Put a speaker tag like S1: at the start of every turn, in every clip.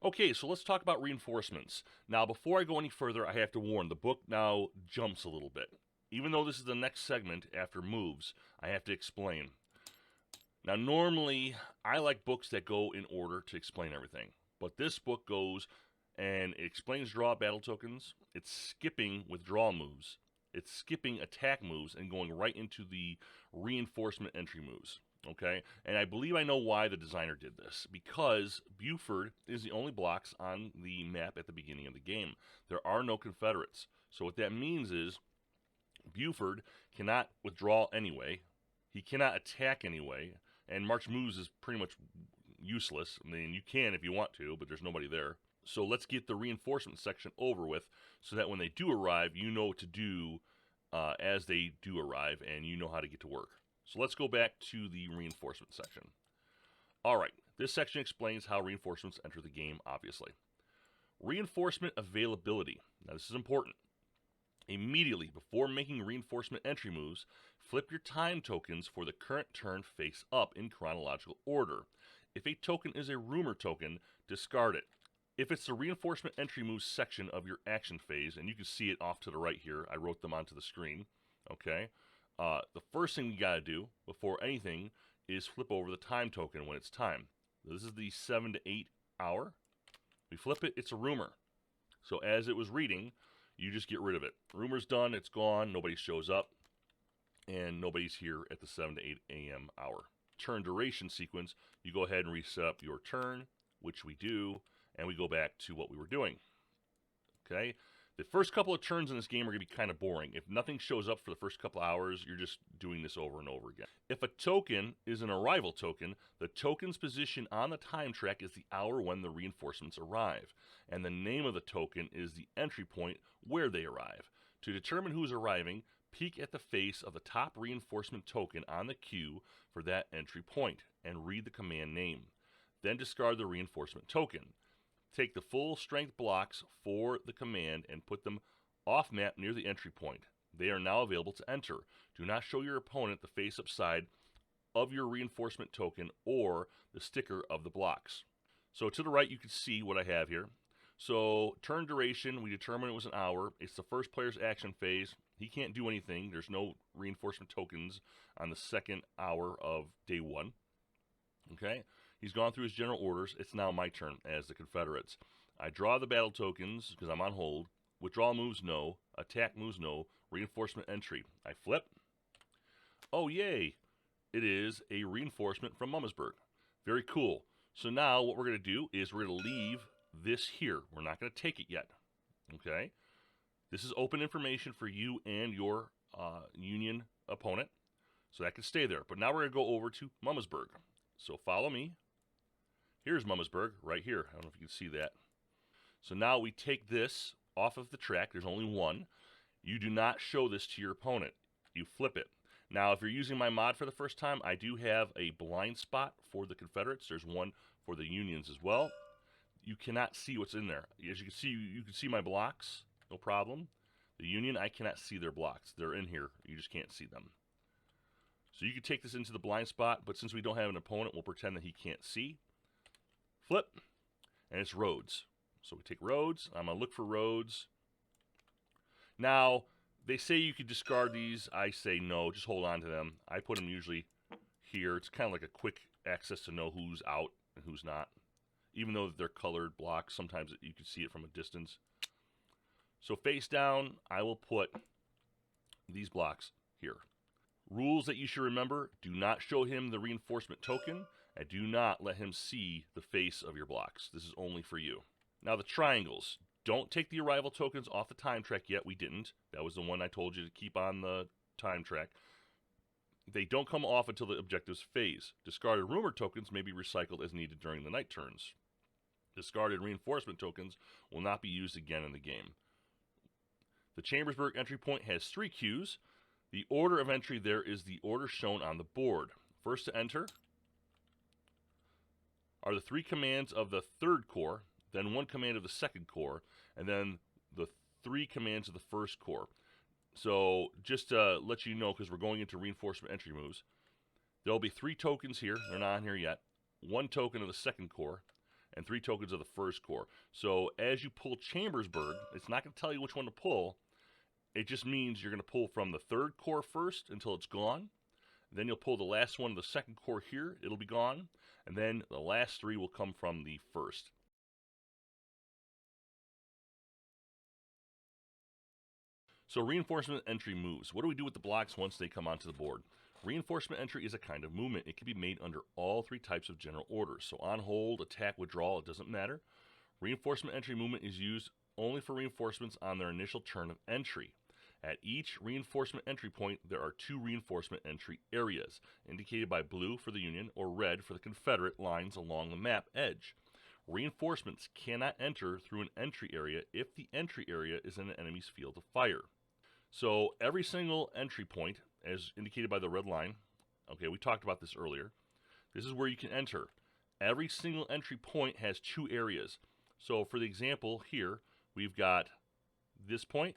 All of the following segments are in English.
S1: Okay, so let's talk about reinforcements. Now, before I go any further, I have to warn, the book now jumps a little bit. Even though this is the next segment after moves, I have to explain. Now, normally, I like books that go in order to explain everything. But this book goes and it explains draw battle tokens. It's skipping withdrawal moves. It's skipping attack moves and going right into the reinforcement entry moves. Okay? And I believe I know why the designer did this. Because Buford is the only blocks on the map at the beginning of the game. There are no Confederates. So what that means is Buford cannot withdraw anyway. He cannot attack anyway. And March moves is pretty much useless. I mean, you can if you want to, but there's nobody there. So let's get the reinforcement section over with so that when they do arrive, you know what to do as they do arrive and you know how to get to work. So let's go back to the reinforcement section. All right, this section explains how reinforcements enter the game, obviously. Reinforcement availability. Now, this is important. Immediately before making reinforcement entry moves, flip your time tokens for the current turn face up in chronological order. If a token is a rumor token, discard it. If it's the reinforcement entry moves section of your action phase, and you can see it off to the right here, I wrote them onto the screen, okay? The first thing you gotta do before anything is flip over the time token when it's time. This is the 7 to 8 hour. We flip it, it's a rumor. So as it was reading, you just get rid of it. Rumor's done, it's gone, nobody shows up, and nobody's here at the 7 to 8 a.m. hour. Turn duration sequence, you go ahead and reset up your turn, which we do, and we go back to what we were doing. Okay? The first couple of turns in this game are going to be kind of boring. If nothing shows up for the first couple of hours, you're just doing this over and over again. If a token is an arrival token, the token's position on the time track is the hour when the reinforcements arrive, and the name of the token is the entry point where they arrive. To determine who's arriving, peek at the face of the top reinforcement token on the queue for that entry point, and read the command name. Then discard the reinforcement token. Take the full strength blocks for the command and put them off map near the entry point. They are now available to enter. Do not show your opponent the face-up side of your reinforcement token or the sticker of the blocks. So to the right, you can see what I have here. So turn duration, we determined it was an hour. It's the first player's action phase. He can't do anything. There's no reinforcement tokens on the second hour of day one. Okay? He's gone through his general orders. It's now my turn as the Confederates. I draw the battle tokens because I'm on hold. Withdrawal moves, no. Attack moves, no. Reinforcement entry. I flip. Oh, yay. It is a reinforcement from Mummersburg. Very cool. So now what we're going to do is we're going to leave this here. We're not going to take it yet. Okay? This is open information for you and your Union opponent. So that can stay there. But now we're going to go over to Mummersburg. So follow me. Here's Mummersburg right here. I don't know if you can see that. So now we take this off of the track. There's only one. You do not show this to your opponent. You flip it. Now, if you're using my mod for the first time, I do have a blind spot for the Confederates. There's one for the Unions as well. You cannot see what's in there. As you can see my blocks. No problem. The Union, I cannot see their blocks. They're in here. You just can't see them. So you can take this into the blind spot, but since we don't have an opponent, we'll pretend that he can't see. Flip, and it's roads. So we take roads. I'm going to look for roads. Now, they say you could discard these. I say no, just hold on to them. I put them usually here. It's kind of like a quick access to know who's out and who's not. Even though they're colored blocks, sometimes you can see it from a distance. So face down, I will put these blocks here. Rules that you should remember: do not show him the reinforcement token, and do not let him see the face of your blocks. This is only for you. Now the triangles. Don't take the arrival tokens off the time track yet. We didn't. That was the one I told you to keep on the time track. They don't come off until the objective's phase. Discarded rumor tokens may be recycled as needed during the night turns. Discarded reinforcement tokens will not be used again in the game. The Chambersburg entry point has 3 queues. The order of entry there is the order shown on the board. First to enter are the 3 commands of the 3rd Corps, then 1 command of the 2nd Corps, and then the 3 commands of the 1st Corps. So just to let you know, because we're going into reinforcement entry moves, there will be 3 tokens here. They're not on here yet. 1 token of the 2nd Corps, and 3 tokens of the 1st Corps. So as you pull Chambersburg, it's not going to tell you which one to pull. It just means you're going to pull from the 3rd Corps first until it's gone. Then you'll pull the last one of the 2nd Corps here. It'll be gone. And then the last 3 will come from the 1st. So reinforcement entry moves. What do we do with the blocks once they come onto the board? Reinforcement entry is a kind of movement. It can be made under all 3 types of general orders. So on hold, attack, withdrawal, it doesn't matter. Reinforcement entry movement is used only for reinforcements on their initial turn of entry. At each reinforcement entry point, there are 2 reinforcement entry areas, indicated by blue for the Union or red for the Confederate lines along the map edge. Reinforcements cannot enter through an entry area if the entry area is in an enemy's field of fire. So every single entry point, as indicated by the red line, okay, we talked about this earlier. This is where you can enter. Every single entry point has 2 areas. So for the example here, we've got this point,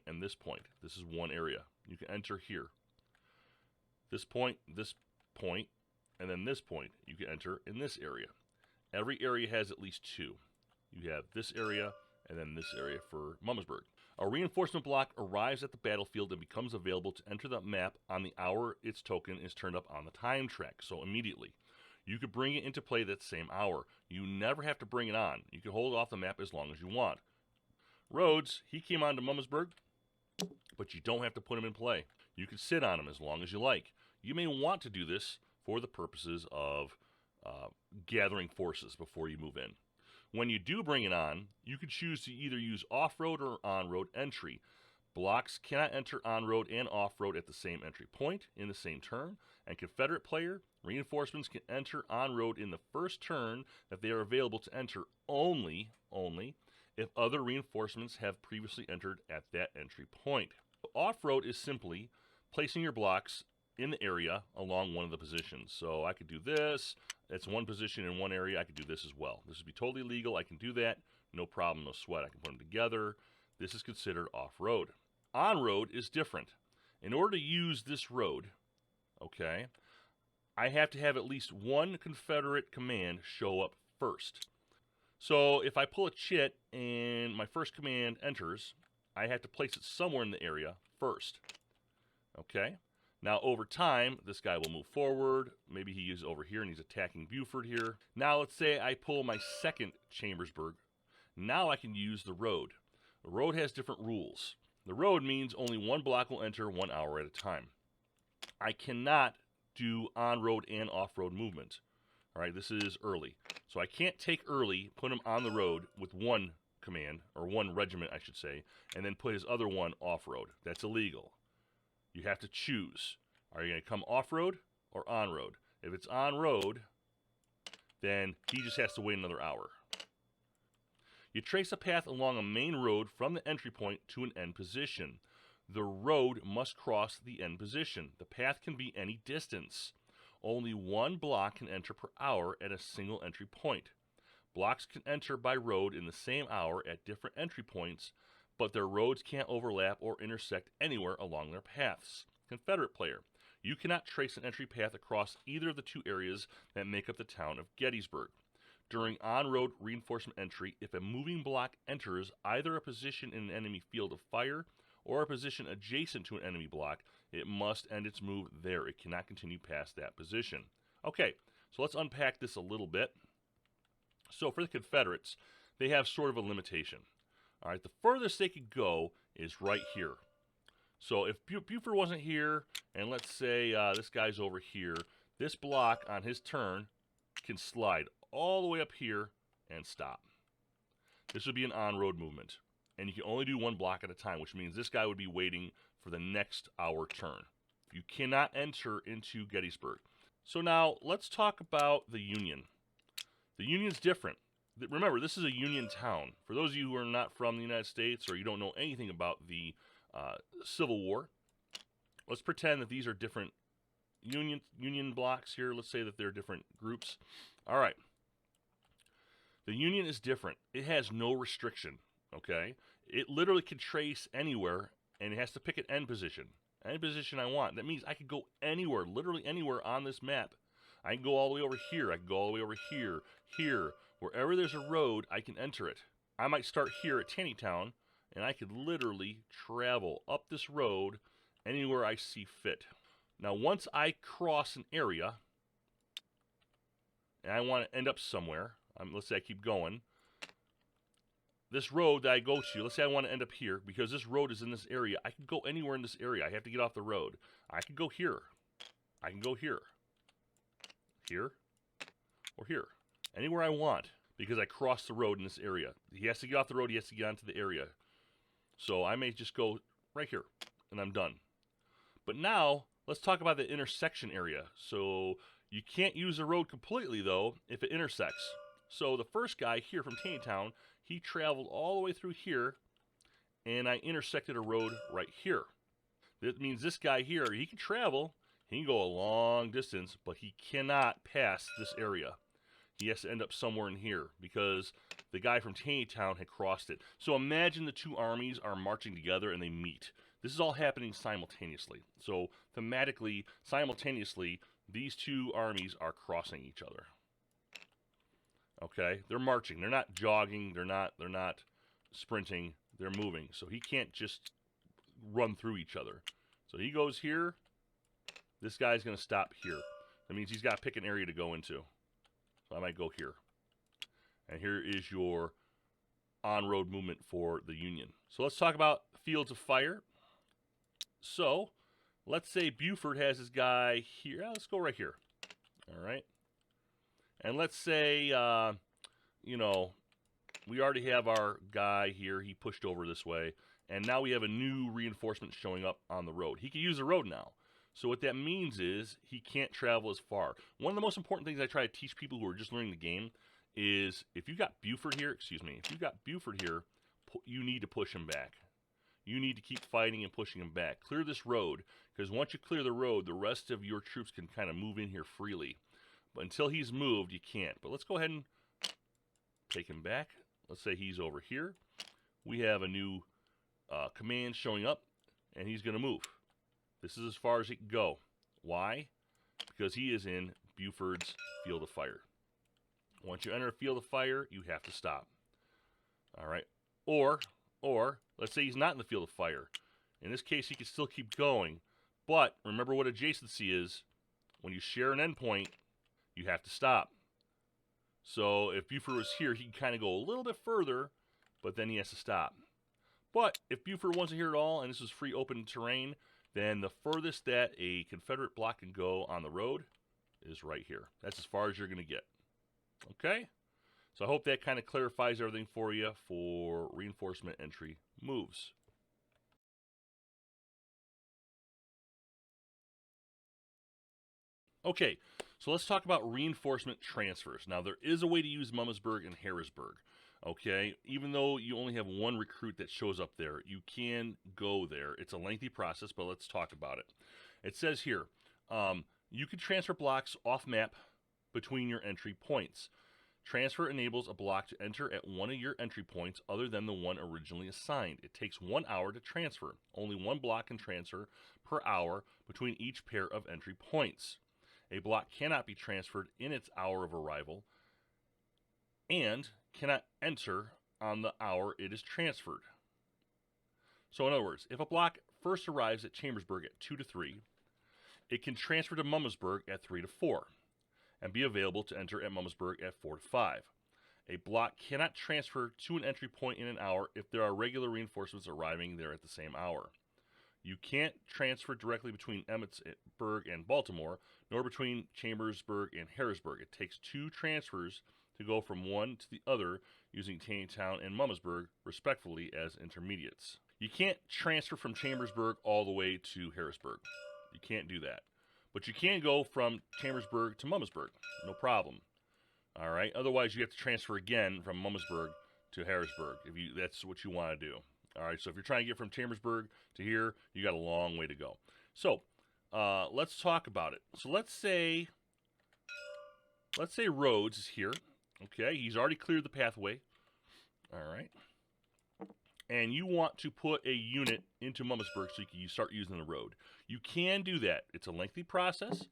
S1: and this point. This is one area. You can enter here. This point, and then this point. You can enter in this area. Every area has at least 2. You have this area, and then this area for Mummersburg. A reinforcement block arrives at the battlefield and becomes available to enter the map on the hour its token is turned up on the time track, so immediately. You could bring it into play that same hour. You never have to bring it on. You can hold it off the map as long as you want. Rhodes, he came on to Mummersburg, but you don't have to put him in play. You can sit on him as long as you like. You may want to do this for the purposes of gathering forces before you move in. When you do bring it on, you can choose to either use off-road or on-road entry. Blocks cannot enter on-road and off-road at the same entry point in the same turn, and Confederate player reinforcements can enter on-road in the first turn that they are available to enter only if other reinforcements have previously entered at that entry point. Off-road is simply placing your blocks in the area along one of the positions. So I could do this. That's one position in one area. I could do this as well. This would be totally legal. I can do that. No problem, no sweat. I can put them together. This is considered off-road. On-road is different. In order to use this road, okay, I have to have at least one Confederate command show up first. So if I pull a chit and my first command enters, I have to place it somewhere in the area first. Okay? Now, over time, this guy will move forward. Maybe he is over here and he's attacking Buford here. Now, let's say I pull my second Chambersburg. Now I can use the road. The road has different rules. The road means only one block will enter 1 hour at a time. I cannot do on-road and off-road movement. All right, this is early. So I can't take early, put him on the road with one command, or one regiment, I should say, and then put his other one off-road. That's illegal. You have to choose. Are you going to come off-road or on-road? If it's on-road, then he just has to wait another hour. You trace a path along a main road from the entry point to an end position. The road must cross the end position. The path can be any distance. Only one block can enter per hour at a single entry point. Blocks can enter by road in the same hour at different entry points, but their roads can't overlap or intersect anywhere along their paths. Confederate player, you cannot trace an entry path across either of the 2 areas that make up the town of Gettysburg. During on-road reinforcement entry, if a moving block enters either a position in an enemy field of fire or a position adjacent to an enemy block, it must end its move there. It cannot continue past that position. Okay, so let's unpack this a little bit. So for the Confederates, they have sort of a limitation. All right, the furthest they could go is right here. So if Buford wasn't here, and let's say this guy's over here, this block on his turn can slide all the way up here and stop. This would be an on-road movement. And you can only do one block at a time, which means this guy would be waiting for the next hour turn. You cannot enter into Gettysburg. So now let's talk about the Union. The Union's different. Remember, this is a Union town. For those of you who are not from the United States or you don't know anything about the Civil War, let's pretend that these are different Union blocks here. Let's say that they're different groups. All right. The Union is different. It has no restriction, okay? It literally can trace anywhere, and it has to pick an end position. Any position I want. That means I could go anywhere, literally anywhere on this map. I can go all the way over here. I can go all the way over here, here, Wherever there's a road, I can enter it. I might start here at Taneytown, and I could literally travel up this road anywhere I see fit. Now, once I cross an area, and I want to end up somewhere, let's say I keep going, this road that I go to, let's say I want to end up here, because this road is in this area, I can go anywhere in this area. I have to get off the road. I can go here. I can go here. Here. Or here. Anywhere I want, because I crossed the road in this area. He has to get off the road, he has to get onto the area. So I may just go right here, and I'm done. But now, let's talk about the intersection area. So you can't use the road completely, though, if it intersects. So the first guy here from Taneytown, he traveled all the way through here, and I intersected a road right here. That means this guy here, he can travel, he can go a long distance, but he cannot pass this area. He has to end up somewhere in here because the guy from Taneytown had crossed it. So imagine the two armies are marching together and they meet. This is all happening simultaneously. So thematically, simultaneously, these two armies are crossing each other. Okay, they're marching. They're not jogging. They're not sprinting. They're moving. So he can't just run through each other. So he goes here. This guy's going to stop here. That means he's got to pick an area to go into. So I might go here. And here is your on-road movement for the Union. So let's talk about fields of fire. So let's say Buford has his guy here. Let's go right here. All right. And let's say, you know, we already have our guy here. He pushed over this way. And now we have a new reinforcement showing up on the road. He can use the road now. So what that means is he can't travel as far. One of the most important things I try to teach people who are just learning the game is if you got Buford here, you need to push him back. You need to keep fighting and pushing him back. Clear this road, because once you clear the road, the rest of your troops can kind of move in here freely. But until he's moved, you can't. But let's go ahead and take him back. Let's say he's over here. We have a new command showing up, and he's going to move. This is as far as he can go. Why? Because he is in Buford's field of fire. Once you enter a field of fire, you have to stop. All right. Or let's say he's not in the field of fire. In this case, he can still keep going. But remember what adjacency is. When you share an endpoint, you have to stop. So if Buford was here, he can kind of go a little bit further, but then he has to stop. But if Buford wasn't here at all, and this is free open terrain, then the furthest that a Confederate block can go on the road is right here. That's as far as you're going to get. Okay? So I hope that kind of clarifies everything for you for reinforcement entry moves. Okay, so let's talk about reinforcement transfers. Now, there is a way to use Mummersburg and Harrisburg. Okay, even though you only have one recruit that shows up there, you can go there. It's a lengthy process, but let's talk about it. It says here, you can transfer blocks off map between your entry points. Transfer enables a block to enter at one of your entry points other than the one originally assigned. It takes 1 hour to transfer. Only one block can transfer per hour between each pair of entry points. A block cannot be transferred in its hour of arrival and cannot enter on the hour it is transferred. So in other words, if a block first arrives at Chambersburg at 2 to 3, it can transfer to Mummersburg at 3 to 4 and be available to enter at Mummersburg at 4 to 5. A block cannot transfer to an entry point in an hour if there are regular reinforcements arriving there at the same hour. You can't transfer directly between Emmetsburg and Baltimore, nor between Chambersburg and Harrisburg. It takes 2 transfers to go from one to the other using Taneytown and Mummersburg, respectively, as intermediates. You can't transfer from Chambersburg all the way to Harrisburg. You can't do that. But you can go from Chambersburg to Mummersburg. No problem. All right? Otherwise, you have to transfer again from Mummersburg to Harrisburg if that's what you want to do. All right, so if you're trying to get from Chambersburg to here, you got a long way to go. So let's talk about it. So let's say Rhodes is here. Okay, he's already cleared the pathway. All right. And you want to put a unit into Mummersburg so you start using the road. You can do that. It's a lengthy process,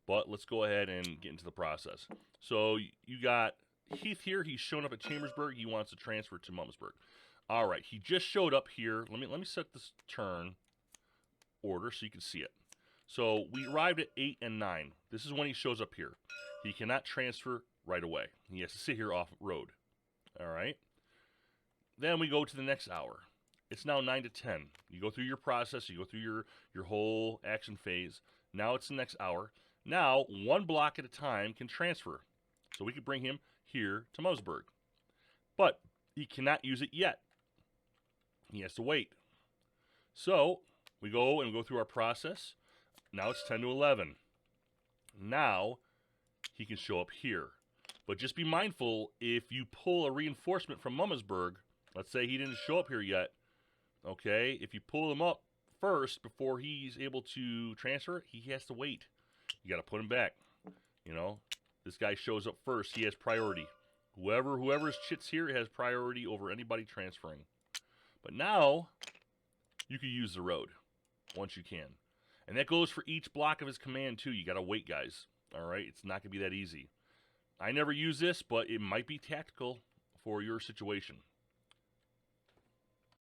S1: but let's go ahead and get into the process. So you got Heath here, he's shown up at Chambersburg. He wants to transfer to Mumsburg. All right, he just showed up here. Let me set this turn order so you can see it. So we arrived at 8 and 9. This is when he shows up here. He cannot transfer right away. He has to sit here off road. All right. Then we go to the next hour. It's now 9 to 10. You go through your process. You go through your whole action phase. Now it's the next hour. Now, one block at a time can transfer. So we could bring him here to Mumsburg. But he cannot use it yet. He has to wait. So we go and go through our process. Now it's 10 to 11. Now he can show up here. But just be mindful, if you pull a reinforcement from Mumsburg, let's say he didn't show up here yet, okay, if you pull him up first before he's able to transfer, he has to wait. You got to put him back. You know, this guy shows up first. He has priority. Whoever's chits here has priority over anybody transferring. But now, you can use the road once you can. And that goes for each block of his command, too. You got to wait, guys. All right? It's not going to be that easy. I never use this, but it might be tactical for your situation.